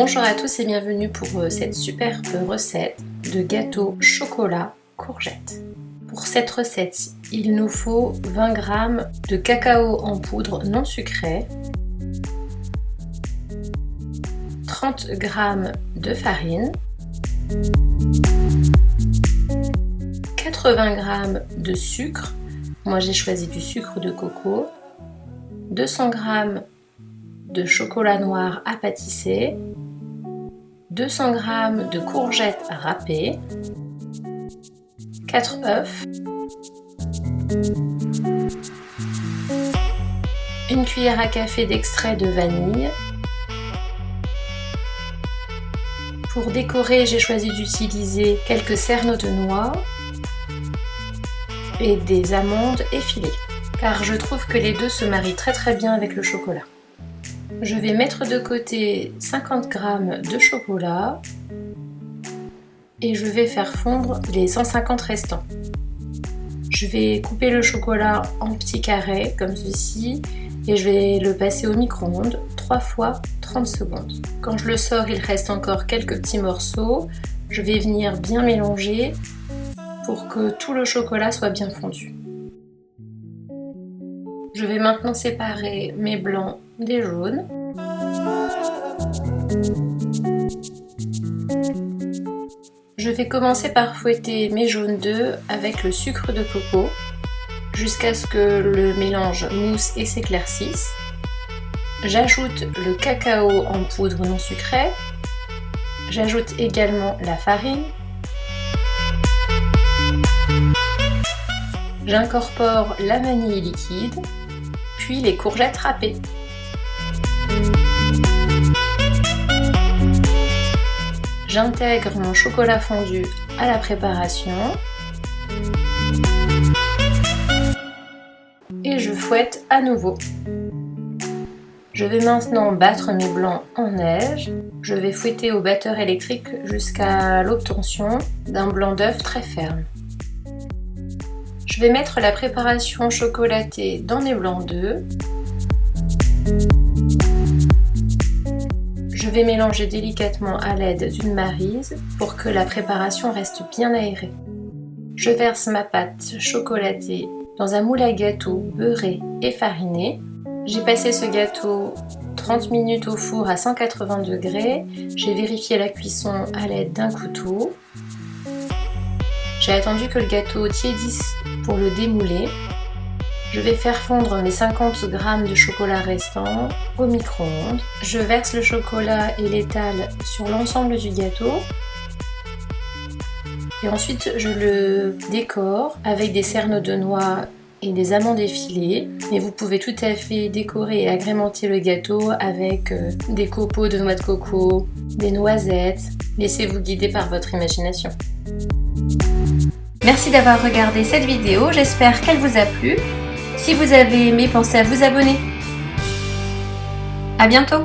Bonjour à tous et bienvenue pour cette superbe recette de gâteau chocolat courgette. Pour cette recette, il nous faut 20 g de cacao en poudre non sucré, 30 g de farine, 80 g de sucre, moi j'ai choisi du sucre de coco, 200 g de chocolat noir à pâtisser, 200 g de courgettes râpées, 4 œufs, une cuillère à café d'extrait de vanille. Pour décorer, j'ai choisi d'utiliser quelques cerneaux de noix et des amandes effilées, car je trouve que les deux se marient très bien avec le chocolat. Je vais mettre de côté 50 g de chocolat et je vais faire fondre les 150 restants. Je vais couper le chocolat en petits carrés comme ceci et je vais le passer au micro-ondes 3 fois 30 secondes. Quand je le sors, il reste encore quelques petits morceaux. Je vais venir bien mélanger pour que tout le chocolat soit bien fondu. Je vais maintenant séparer mes blancs des jaunes. Je vais commencer par fouetter mes jaunes d'œufs avec le sucre de coco jusqu'à ce que le mélange mousse et s'éclaircisse. J'ajoute le cacao en poudre non sucrée. J'ajoute également la farine. J'incorpore la vanille liquide, puis les courgettes râpées. J'intègre mon chocolat fondu à la préparation et je fouette à nouveau. Je vais maintenant battre mes blancs en neige. Je vais fouetter au batteur électrique jusqu'à l'obtention d'un blanc d'œuf très ferme. Je vais mettre la préparation chocolatée dans mes blancs d'œufs. Je vais mélanger délicatement à l'aide d'une maryse pour que la préparation reste bien aérée. Je verse ma pâte chocolatée dans un moule à gâteau beurré et fariné. J'ai passé ce gâteau 30 minutes au four à 180 degrés. J'ai vérifié la cuisson à l'aide d'un couteau. J'ai attendu que le gâteau tiédisse pour le démouler. Je vais faire fondre mes 50 g de chocolat restants au micro-ondes. Je verse le chocolat et l'étale sur l'ensemble du gâteau. Et ensuite, je le décore avec des cerneaux de noix et des amandes effilées. Mais vous pouvez tout à fait décorer et agrémenter le gâteau avec des copeaux de noix de coco, des noisettes. Laissez-vous guider par votre imagination. Merci d'avoir regardé cette vidéo, j'espère qu'elle vous a plu. Si vous avez aimé, pensez à vous abonner. À bientôt!